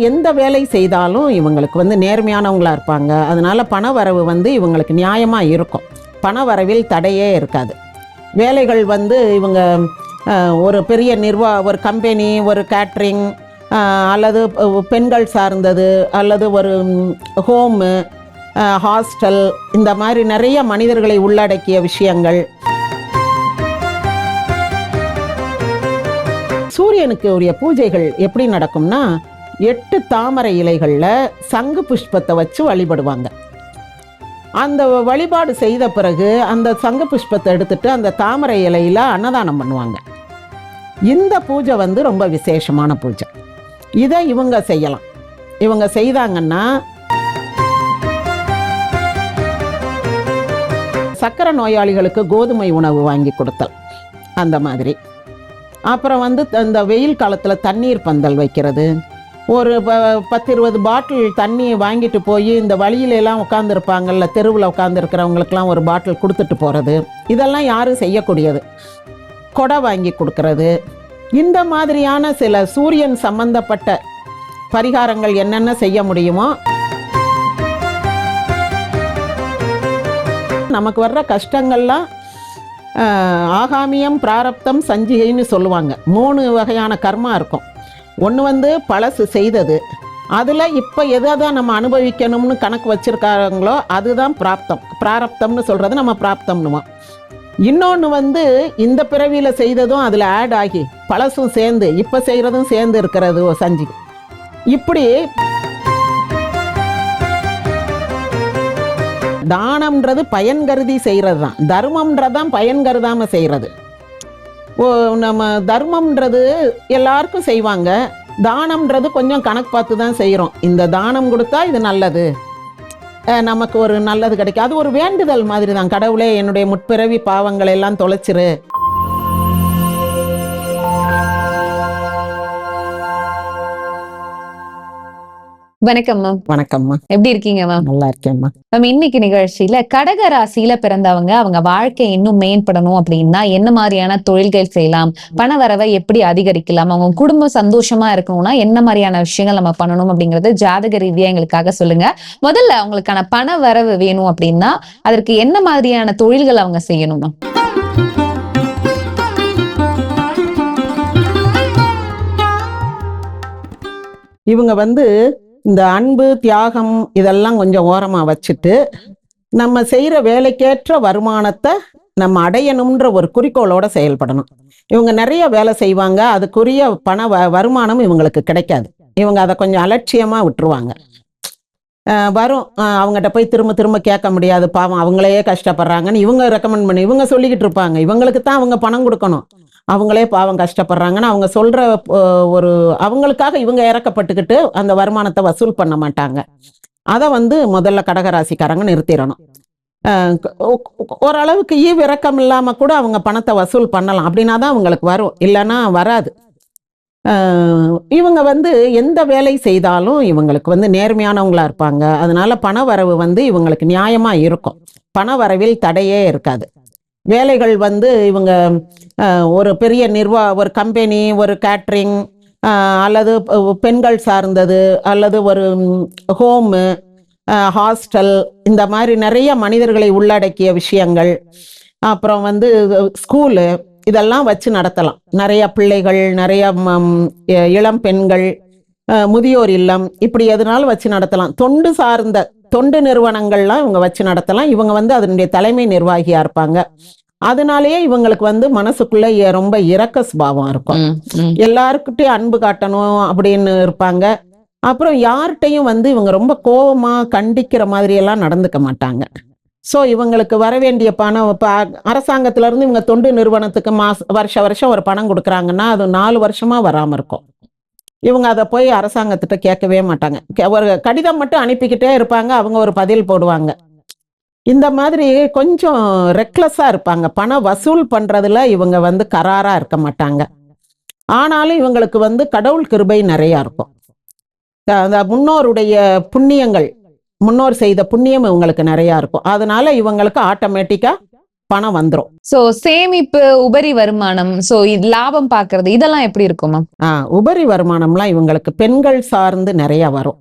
எந்த வேலை செய்தாலும் இவங்களுக்கு வந்து நேர்மையானவங்களா இருப்பாங்க. அதனால பண வரவு வந்து இவங்களுக்கு நியாயமா இருக்கும். பண வரவில் தடையே இருக்காது. வேலைகள் வந்து இவங்க ஒரு பெரிய ஒரு கம்பெனி, ஒரு கேட்ரிங், அல்லது பெண்கள் சார்ந்தது, அல்லது ஒரு ஹோமு, ஹாஸ்டல், இந்த மாதிரி நிறைய மனிதர்களை உள்ளடக்கிய விஷயங்கள். சூரியனுக்கு உரிய பூஜைகள் எப்படி நடக்கும்னா, 8 தாமரை இலைகளில் சங்கு புஷ்பத்தை வச்சு வழிபடுவாங்க. அந்த வழிபாடு செய்த பிறகு அந்த சங்கு புஷ்பத்தை எடுத்துட்டு அந்த தாமரை இலையில் அன்னதானம் பண்ணுவாங்க. இந்த பூஜை வந்து ரொம்ப விசேஷமான பூஜை. இதை இவங்க செய்யலாம். இவங்க செய்தாங்கன்னா சக்கரை நோயாளிகளுக்கு கோதுமை உணவு வாங்கி கொடுத்தல், அந்த மாதிரி. அப்புறம் வந்து இந்த வெயில் காலத்தில் தண்ணீர் பந்தல் வைக்கிறது, ஒரு 10-20 பாட்டில் தண்ணி வாங்கிட்டு போய் இந்த வழியிலெல்லாம் உட்காந்துருப்பாங்கல்ல, தெருவில் உட்காந்துருக்கிறவங்களுக்கெல்லாம் ஒரு பாட்டில் கொடுத்துட்டு போகிறது, இதெல்லாம் யாரும் செய்யக்கூடியது. கொடை வாங்கி கொடுக்கறது, இந்த மாதிரியான சில சூரியன் சம்பந்தப்பட்ட பரிகாரங்கள் என்னென்ன செய்ய முடியுமோ. நமக்கு வர்ற கஷ்டங்கள்லாம் ஆகாமியம், பிராரப்தம், சஞ்சிகைன்னு சொல்லுவாங்க. 3 வகையான கர்மா இருக்கும். ஒன்று வந்து பழசு செய்தது, அதில் இப்போ எதை நம்ம அனுபவிக்கணும்னு கணக்கு வச்சுருக்காங்களோ அதுதான் பிராரப்தம்னு சொல்கிறது, நம்ம பிராப்தம்னுவோம். இன்னொன்று வந்து இந்த பிறவியில் செய்ததும் அதில் ஆட் ஆகி பழசும் சேர்ந்து இப்போ செய்கிறதும் சேர்ந்து இருக்கிறது சஞ்சி. இப்படி தானம்ன்றது பயன் கருதி செய்கிறது தான், தர்மம்ன்றதான் பயன் கருதாமல் செய்கிறது. நம்ம தர்மம்ன்றது எல்லாருக்கும் செய்வாங்க, தானம்ன்றது கொஞ்சம் கணக்கு பார்த்து தான் செய்கிறோம். இந்த தானம் கொடுத்தா இது நல்லது, நமக்கு ஒரு நல்லது கிடைக்கும். அது ஒரு வேண்டுதல் மாதிரி தான். கடவுளே என்னுடைய முற்பிறவி பாவங்களை எல்லாம் தொலைச்சிரு. வணக்கம் மேம். வணக்கம்மா. எப்படி இருக்கீங்க மேம்? நல்லா இருக்கேன்மா. மேம், இன்னைக்கு நிகழ்ச்சியில கடக ராசியில பிறந்தவங்க அவங்க வாழ்க்கை இன்னும் மேம்படணும் அப்படின்னா என்ன மாதிரியான தொழில்கள் செய்யலாம், பண வரவை எப்படி அதிகரிக்கலாம், அவங்க குடும்பம் சந்தோஷமா இருக்கணும்னா என்ன மாதிரியான விஷயங்கள் நம்ம பண்ணணும் அப்படிங்கறது ஜாதக ரீதியா எங்களுக்காக சொல்லுங்க. முதல்ல அவங்களுக்கான பண வரவு வேணும் அப்படின்னா அதற்கு என்ன மாதிரியான தொழில்கள் அவங்க செய்யணும் மேம்? இவங்க வந்து இந்த அன்பு, தியாகம் இதெல்லாம் கொஞ்சம் ஓரமாக வச்சுட்டு நம்ம செய்கிற வேலைக்கேற்ற வருமானத்தை நம்ம அடையணுன்ற ஒரு குறிக்கோளோடு செயல்படணும். இவங்க நிறைய வேலை செய்வாங்க, அதுக்குரிய பண வருமானம் இவங்களுக்கு கிடைக்காது. இவங்க அதை கொஞ்சம் அலட்சியமாக விட்டுருவாங்க. வரும், அவங்ககிட்ட போய் திரும்ப திரும்ப கேட்க முடியாது, பாவம் அவங்களே கஷ்டப்படுறாங்கன்னு இவங்க ரெக்கமெண்ட் பண்ணி இவங்க சொல்லிக்கிட்டு இருப்பாங்க. இவங்களுக்கு தான் அவங்க பணம் கொடுக்கணும், அவங்களே பாவம் கஷ்டப்படுறாங்கன்னு அவங்க சொல்கிற ஒரு அவங்களுக்காக இவங்க இறக்கப்பட்டுக்கிட்டு அந்த வருமானத்தை வசூல் பண்ண மாட்டாங்க. அதை வந்து முதல்ல கடகராசிக்காரங்க நிறுத்திடணும். ஓரளவுக்கு ஈவிரக்கம் இல்லாமல் கூட அவங்க பணத்தை வசூல் பண்ணலாம், அப்படின்னா தான் அவங்களுக்கு வரும், இல்லைன்னா வராது. இவங்க வந்து எந்த வேலை செய்தாலும் இவங்களுக்கு வந்து நேர்மையானவங்களா இருப்பாங்க. அதனால பண வரவு வந்து இவங்களுக்கு நியாயமா இருக்கும். பண வரவில் தடையே இருக்காது. வேலைகள் வந்து இவங்க ஒரு பெரிய ஒரு கம்பெனி, ஒரு கேட்ரிங், அல்லது பெண்கள் சார்ந்தது, அல்லது ஒரு ஹோமு, ஹாஸ்டல், இந்த மாதிரி நிறைய மனிதர்களை உள்ளடக்கிய விஷயங்கள். அப்புறம் வந்து ஸ்கூலு, இதெல்லாம் வச்சு நடத்தலாம். நிறைய பிள்ளைகள், நிறைய இளம் பெண்கள், முதியோர் இல்லம், இப்படி எதுனாலும் வச்சு நடத்தலாம். தொண்டு சார்ந்த தொண்டு நிறுவனங்கள்லாம் இவங்க வச்சு நடத்தலாம். இவங்க வந்து அதனுடைய தலைமை நிர்வாகியா இருப்பாங்க. அதனாலேயே இவங்களுக்கு வந்து மனசுக்குள்ள ரொம்ப இரக்க சுபாவம் இருக்கும். எல்லாருக்கிட்டையும் அன்பு காட்டணும் அப்படின்னு இருப்பாங்க. அப்புறம் யார்கிட்டையும் வந்து இவங்க ரொம்ப கோபமா கண்டிக்கிற மாதிரி எல்லாம் நடந்துக்க மாட்டாங்க. ஸோ இவங்களுக்கு வர வேண்டிய பணம் இப்போ அரசாங்கத்திலேருந்து இவங்க தொண்டு நிறுவனத்துக்கு வருஷம் ஒரு பணம் கொடுக்குறாங்கன்னா அது 4 வருஷமாக வராமல் இருக்கும். இவங்க அதை போய் அரசாங்கத்திட்ட கேட்கவே மாட்டாங்க. ஒரு கடிதம் மட்டும் அனுப்பிக்கிட்டே இருப்பாங்க, அவங்க ஒரு பதில் போடுவாங்க. இந்த மாதிரி கொஞ்சம் ரெக்லஸாக இருப்பாங்க. பணம் வசூல் பண்ணுறதுல இவங்க வந்து கராராக இருக்க மாட்டாங்க. ஆனாலும் இவங்களுக்கு வந்து கடவுள் கிருபை நிறையா இருக்கும். அந்த முன்னோருடைய புண்ணியங்கள், முன்னோர் செய்த புண்ணியம் இவங்களுக்கு நிறையா இருக்கும். அதனால இவங்களுக்கு ஆட்டோமேட்டிக்காக பணம் வந்துடும். சோ சேமிப்பு, உபரி வருமானம், சோ லாபம் பாக்குறது இதெல்லாம் எப்படி இருக்குமா? உபரி வருமானம்லாம் இவங்களுக்கு பெண்கள் சார்ந்து நிறைய வரும்.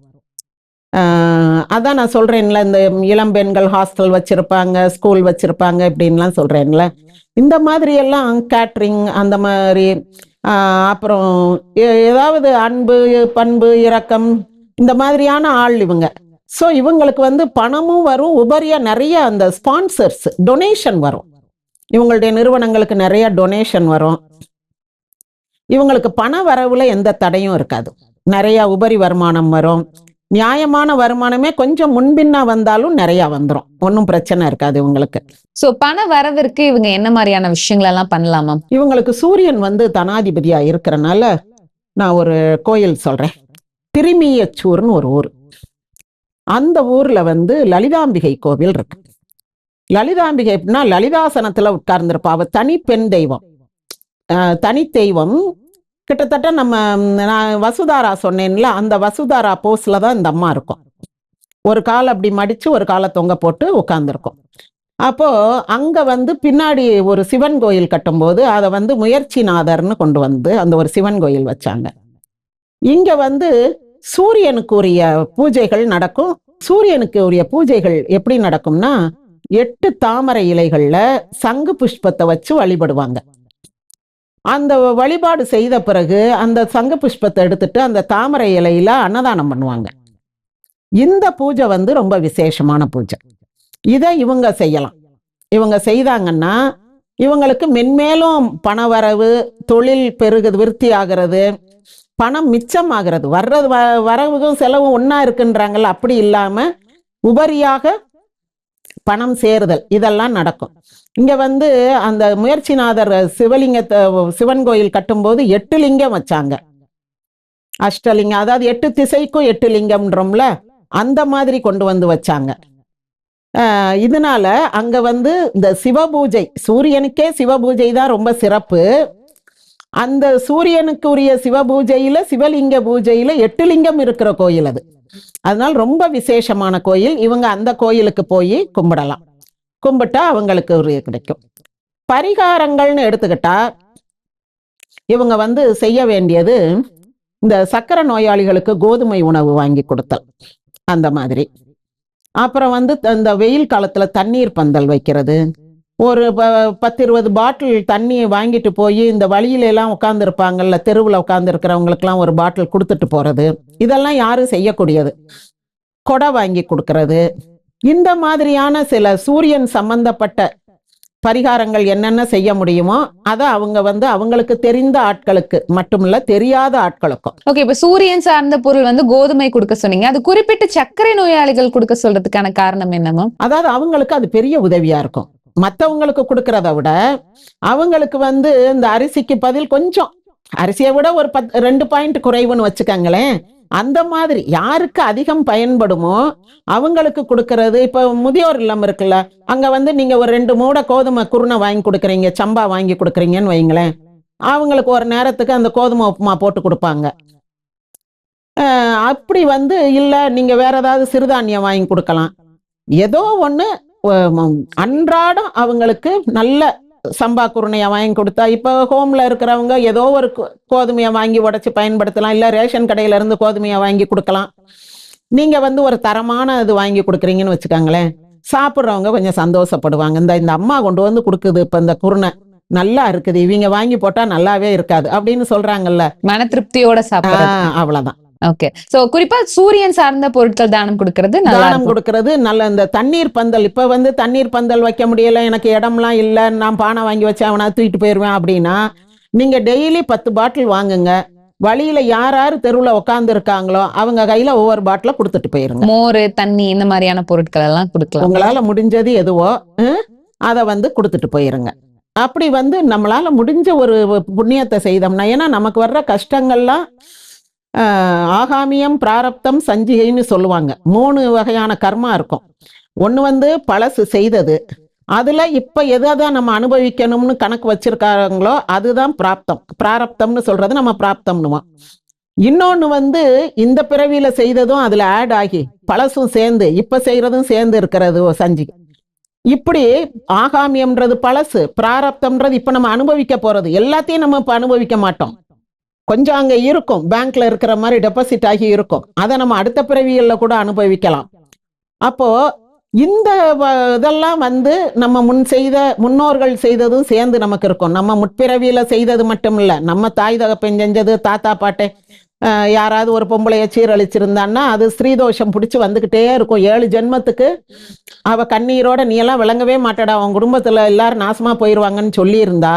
அதான் நான் சொல்றேன்ல, இந்த இளம் பெண்கள் ஹாஸ்டல் வச்சிருப்பாங்க, ஸ்கூல் வச்சிருப்பாங்க இப்படின்லாம் சொல்றேன்ல. இந்த மாதிரி எல்லாம் கேட்ரிங் அந்த மாதிரி, அப்புறம் ஏதாவது அன்பு, பண்பு, இரக்கம் இந்த மாதிரியான ஆள் இவங்க. ஸோ இவங்களுக்கு வந்து பணமும் வரும், உபரியா நிறைய அந்த ஸ்பான்சர்ஸ் டொனேஷன் வரும். இவங்களுடைய நிறுவனங்களுக்கு நிறைய டொனேஷன் வரும். இவங்களுக்கு பண வரவுல எந்த தடையும் இருக்காது. நிறைய உபரி வருமானம் வரும். நியாயமான வருமானமே கொஞ்சம் முன்பின்னா வந்தாலும் நிறைய வந்துடும், ஒன்றும் பிரச்சனை இருக்காது இவங்களுக்கு. சோ பண வரவிற்கு இவங்க என்ன மாதிரியான விஷயங்கள் எல்லாம் பண்ணலாமா? இவங்களுக்கு சூரியன் வந்து தனாதிபதியா இருக்கிறனால நான் ஒரு கோயில் சொல்றேன். திருமியச்சூர்னு ஒரு ஊர். அந்த ஊர்ல வந்து லலிதாம்பிகை கோவில் இருக்கு. லலிதாம்பிகை எப்படின்னா லலிதாசனத்துல உட்கார்ந்துருப்பா. அவ தனி பெண் தெய்வம், தனி தெய்வம். கிட்டத்தட்ட நான் வசுதாரா சொன்னேன்ல, அந்த வசுதாரா போஸ்ல தான் இந்த அம்மா இருக்கும். ஒரு கால் அப்படி மடிச்சு ஒரு காலை தொங்க போட்டு உட்கார்ந்துருக்கும். அப்போ அங்க வந்து பின்னாடி ஒரு சிவன் கோயில் கட்டும்போது அதை வந்து முயற்சிநாதர்னு கொண்டு வந்து அந்த ஒரு சிவன் கோயில் வச்சாங்க. இங்க வந்து சூரியனுக்கு உரிய பூஜைகள் நடக்கும். சூரியனுக்கு உரிய பூஜைகள் எப்படி நடக்கும்னா, 8 தாமரை இலைகள்ல சங்கு புஷ்பத்தை வச்சு வழிபடுவாங்க. அந்த வழிபாடு செய்த பிறகு அந்த சங்கு புஷ்பத்தை எடுத்துட்டு அந்த தாமரை இலையில அன்னதானம் பண்ணுவாங்க. இந்த பூஜை வந்து ரொம்ப விசேஷமான பூஜை. இதை இவங்க செய்யலாம். இவங்க செய்தாங்கன்னா இவங்களுக்கு மென்மேலும் பண வரவு, தொழில் பெருகுது, விருத்தி ஆகிறது, பணம் மிச்சம் ஆகிறது. வர்றது வரவுக்கும் செலவும் ஒன்னா இருக்குன்றாங்கல்ல, அப்படி இல்லாம உபரியாக பணம் சேருதல் இதெல்லாம் நடக்கும். இங்க வந்து அந்த முயற்சிநாதர் சிவலிங்கத்தை சிவன் கோயில் கட்டும்போது 8 லிங்கம் வச்சாங்க. அஷ்டலிங்கம், அதாவது 8 திசைக்கும் 8 லிங்கம்ன்றோம்ல, அந்த மாதிரி கொண்டு வந்து வச்சாங்க. இதனால அங்க வந்து இந்த சிவபூஜை, சூரியனுக்கே சிவபூஜை தான் ரொம்ப சிறப்பு. அந்த சூரியனுக்கு உரிய சிவபூஜையில, சிவலிங்க பூஜையில 8 லிங்கம் இருக்கிற கோயில் அது. அதனால ரொம்ப விசேஷமான கோயில். இவங்க அந்த கோயிலுக்கு போய் கும்பிடலாம். கும்பிட்டா அவங்களுக்கு ஒரு கிடைக்கும். பரிகாரங்கள்னு எடுத்துக்கிட்டா இவங்க வந்து செய்ய வேண்டியது, இந்த சக்கரை நோயாளிகளுக்கு கோதுமை உணவு வாங்கி கொடுத்தல் அந்த மாதிரி. அப்புறம் வந்து இந்த வெயில் காலத்துல தண்ணீர் பந்தல் வைக்கிறது. ஒரு 10-20 பாட்டில் தண்ணி வாங்கிட்டு போய் இந்த வழியில எல்லாம் உட்கார்ந்து இருப்பாங்கல்ல, தெருவில் உட்கார்ந்து இருக்கிறவங்களுக்குலாம் ஒரு பாட்டில் கொடுத்துட்டு போறது. இதெல்லாம் யாரும் செய்யக்கூடியது. கொடை வாங்கி கொடுக்கறது. இந்த மாதிரியான சில சூரியன் சம்பந்தப்பட்ட பரிகாரங்கள் என்னென்ன செய்ய முடியுமோ அதை அவங்க வந்து அவங்களுக்கு தெரிந்த ஆட்களுக்கு மட்டுமில்ல, தெரியாத ஆட்களுக்கும். ஓகே, இப்ப சூரியன் சார்ந்த பொருள் வந்து கோதுமை கொடுக்க சொன்னீங்க. அது குறிப்பிட்டு சர்க்கரை நோயாளிகள் கொடுக்க சொல்றதுக்கான காரணம் என்னமா? அதாவது அவங்களுக்கு அது பெரிய உதவியா இருக்கும். மற்றவங்களுக்கு கொடுக்கறத விட அவங்களுக்கு வந்து இந்த அரிசிக்கு பதில் கொஞ்சம், அரிசியை விட ஒரு 2 பாயிண்ட் குறைவுன்னு வச்சுக்கோங்களேன். அந்த மாதிரி யாருக்கு அதிகம் பயன்படுமோ அவங்களுக்கு கொடுக்கறது. இப்ப முதியோர் இல்லம் இருக்குல்ல, அங்க வந்து நீங்க ஒரு 2 மூடை கோதுமை குருணை வாங்கி கொடுக்குறீங்க, சம்பா வாங்கி கொடுக்குறீங்கன்னு வைங்களேன், அவங்களுக்கு ஒரு நேரத்துக்கு அந்த கோதுமை உப்புமா போட்டு கொடுப்பாங்க. அப்படி வந்து இல்ல நீங்க வேற ஏதாவது சிறுதானியம் வாங்கி கொடுக்கலாம். ஏதோ ஒண்ணு அன்றாடம் அவங்களுக்கு நல்ல சம்பா குருணையை வாங்கி கொடுத்தா, இப்போ ஹோம்ல இருக்கிறவங்க ஏதோ ஒரு கோதுமையை வாங்கி உடைச்சு பயன்படுத்தலாம். இல்லை ரேஷன் கடையில இருந்து கோதுமையை வாங்கி கொடுக்கலாம். நீங்க வந்து ஒரு தரமான இது வாங்கி கொடுக்குறீங்கன்னு வச்சுக்கோங்களேன், சாப்பிட்றவங்க கொஞ்சம் சந்தோஷப்படுவாங்க. இந்த அம்மா கொண்டு வந்து கொடுக்குது இப்போ இந்த குருணை நல்லா இருக்குது, இவங்க வாங்கி போட்டா நல்லாவே இருக்காது அப்படின்னு சொல்றாங்கல்ல, மன திருப்தியோட சாப்பிடுறது. அவ்வளவுதான். ஓகே, சோ குறிப்பா சூரியன் சார்ந்த பொருட்கள் தானம் கொடுக்கறது, தானம் கொடுக்கறது நல்ல. இந்த தண்ணீர் பந்தல், இப்ப வந்து தண்ணீர் பந்தல் வைக்க முடியல, எனக்கு இடம்லாம் இல்லை, நான் பானை வாங்கி வச்சு அவனா தூக்கிட்டு போயிடுவேன் அப்படின்னா, நீங்க டெய்லி 10 பாட்டில் வாங்குங்க. வழியில யார் தெருவில் உட்கார்ந்து இருக்காங்களோ அவங்க கையில ஒவ்வொரு பாட்டில கொடுத்துட்டு போயிருங்க. மோர், தண்ணி இந்த மாதிரியான பொருட்கள் எல்லாம் கொடுக்கலாம். உங்களால முடிஞ்சது எதுவோ அதை வந்து கொடுத்துட்டு போயிருங்க. அப்படி வந்து நம்மளால முடிஞ்ச ஒரு புண்ணியத்தை செய்தோம்னா, ஏன்னா நமக்கு வர்ற கஷ்டங்கள்லாம் ஆகாமியம், பிராரப்தம், சஞ்சிகைன்னு சொல்லுவாங்க. 3 வகையான கர்மா இருக்கும். ஒன்று வந்து பழசு செய்தது, அதுல இப்ப எதான் நம்ம அனுபவிக்கணும்னு கணக்கு வச்சிருக்காங்களோ அதுதான் பிராப்தம். பிராரப்தம்னு சொல்றது நம்ம பிராப்தம்னுவோம். இன்னொன்னு வந்து இந்த பிறவியில செய்ததும் அதுல ஆட் ஆகி பழசும் சேர்ந்து இப்ப செய்யறதும் சேர்ந்து இருக்கிறது சஞ்சிகை. இப்படி ஆகாமியம்ன்றது பழசு, பிராரப்தம்ன்றது இப்ப நம்ம அனுபவிக்க போறது. எல்லாத்தையும் நம்ம இப்ப அனுபவிக்க மாட்டோம். கொஞ்சம் அங்க இருக்கும், பேங்க்ல இருக்கிற மாதிரி டெபாசிட் ஆகி இருக்கும். அதை நம்ம அடுத்த பிறவிகள்ல கூட அனுபவிக்கலாம். அப்போ இந்த இதெல்லாம் வந்து நம்ம முன்னோர்கள் செய்ததும் சேர்ந்து நமக்கு இருக்கும். நம்ம முற்பிறவியில செய்தது மட்டும் இல்ல, நம்ம தாய் தகப்பன் செஞ்சது, தாத்தா பாட்டை யாராவது ஒரு பொம்பளைய சீரழிச்சிருந்தான்னா அது ஸ்ரீதோஷம் பிடிச்சி வந்துகிட்டே இருக்கும். 7 ஜென்மத்துக்கு அவ கண்ணீரோட நீ எல்லாம் விளங்கவே மாட்டடா, அவன் குடும்பத்துல எல்லாரும் நாசமா போயிருவாங்கன்னு சொல்லியிருந்தா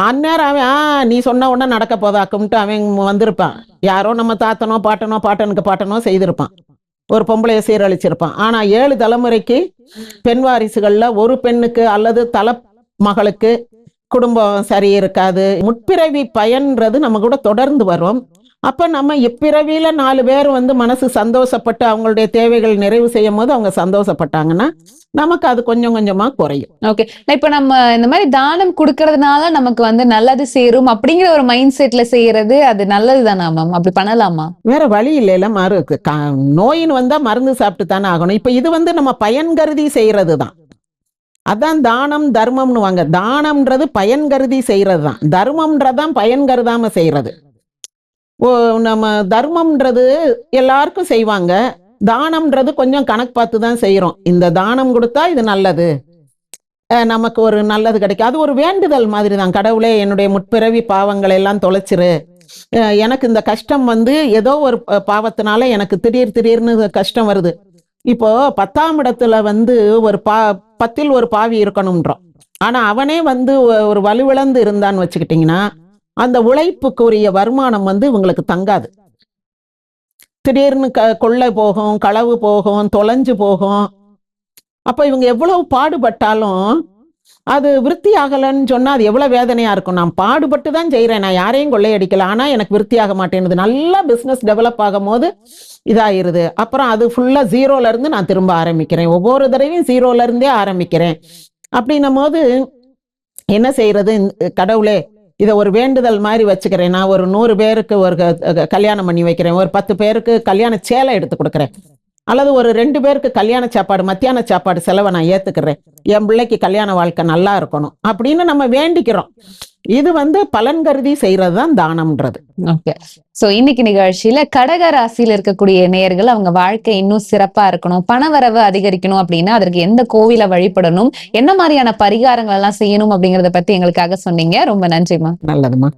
அந்நேரம் அவன் நீ சொன்ன உடனே நடக்க போதாக்கும்ட்டு அவன் வந்திருப்பான். யாரோ நம்ம தாத்தனோ பாட்டனுக்கு செய்திருப்பான், ஒரு பொம்பளைய சீரழிச்சிருப்பான். ஆனா 7 தலைமுறைக்கு பெண் வாரிசுகள்ல ஒரு பெண்ணுக்கு அல்லது தலை மகளுக்கு குடும்பம் சரி இருக்காது. முற்பிறவி பயன்றது நம்ம கூட தொடர்ந்து வரும். அப்ப நம்ம இப்பிறவியில 4 பேர் வந்து மனசு சந்தோஷப்பட்டு அவங்களுடைய தேவைகள் நிறைவு செய்யும் போது அவங்க சந்தோஷப்பட்டாங்கன்னா நமக்கு அது கொஞ்சம் கொஞ்சமா குறையும். ஓகே, இப்ப நம்ம இந்த மாதிரி தானம் கொடுக்கறதுனால நமக்கு வந்து நல்லது சேரும் அப்படிங்கிற ஒரு மைண்ட் செட்ல செய்யறது அது நல்லதுதானா மேம்? அப்படி பண்ணலாமா? வேற வழி இல்லைல்ல, நோயின்னு வந்தா மருந்து சாப்பிட்டு தானே ஆகணும். இப்ப இது வந்து நம்ம பயன் கருதி செய்யறது தான். அதான் தானம் தர்மம்னு வாங்க. தானம்ன்றது பயன் கருதி செய்யறது தான், தர்மம்ன்றதான் பயன் கருதாம செய்யறது. நம்ம தர்மம்ன்றது எல்லாருக்கும் செய்வாங்க, தானம்ன்றது கொஞ்சம் கணக்கு பார்த்து தான் செய்யறோம். இந்த தானம் கொடுத்தா இது நல்லது, நமக்கு ஒரு நல்லது கிடைக்கும். அது ஒரு வேண்டுதல் மாதிரி தான். கடவுளே என்னுடைய முற்பிறவி பாவங்களை எல்லாம் தொலைச்சிரு, எனக்கு இந்த கஷ்டம் வந்து ஏதோ ஒரு பாவத்தினால எனக்கு திடீர்னு கஷ்டம் வருது. இப்போ 10ஆம் இடத்துல வந்து ஒரு 10ல் ஒரு பாவி இருக்கணும்ன்றோம். ஆனா அவனே வந்து ஒரு வலுவிழந்து இருந்தான்னு வச்சுக்கிட்டீங்கன்னா அந்த உழைப்புக்குரிய வருமானம் வந்து இவங்களுக்கு தங்காது. திடீர்னு கொள்ளை போகும், களவு போகும், தொலைஞ்சு போகும். அப்ப இவங்க எவ்வளவு பாடுபட்டாலும் அது விருத்தி ஆகலன்னு சொன்னா அது எவ்வளவு வேதனையா இருக்கும். நான் பாடுபட்டு தான் செய்யறேன், நான் யாரையும் கொள்ளையடிக்கல, ஆனா எனக்கு விருத்தி ஆக மாட்டேங்குது. நல்லா பிசினஸ் டெவலப் ஆகும் போது இதாயிருது. அப்புறம் அது ஃபுல்லா 0ல இருந்து நான் திரும்ப ஆரம்பிக்கிறேன், ஒவ்வொரு தடவையும் 0ல இருந்தே ஆரம்பிக்கிறேன். அப்படின்னும் போது என்ன செய்யறது? கடவுளே இதை ஒரு வேண்டுதல் மாதிரி வச்சுக்கிறேன். நான் ஒரு 100 பேருக்கு ஒரு கல்யாணம் பண்ணி வைக்கிறேன், ஒரு 10 பேருக்கு கல்யாண சேலை எடுத்து கொடுக்குறேன், அல்லது ஒரு 2 பேருக்கு கல்யாண சாப்பாடு மத்தியான சாப்பாடு செலவை நான் ஏத்துக்கிறேன், என் பிள்ளைக்கு கல்யாண வாழ்க்கை நல்லா இருக்கணும் அப்படின்னு நம்ம வேண்டிக்கிறோம். இது வந்து பலன் கருதி செய்யறது தான் தானம்ன்றது. ஓகே, சோ இன்னைக்கு நிகழ்ச்சியில கடக ராசியில இருக்கக்கூடிய நேயர்கள் அவங்க வாழ்க்கை இன்னும் சிறப்பா இருக்கணும், பணவரவு அதிகரிக்கணும் அப்படின்னா அதற்கு எந்த கோவிலை வழிபடணும், என்ன மாதிரியான பரிகாரங்கள் எல்லாம் செய்யணும் அப்படிங்கறத பத்தி எங்களுக்காக சொன்னீங்க. ரொம்ப நன்றிமா. நல்லதுமா.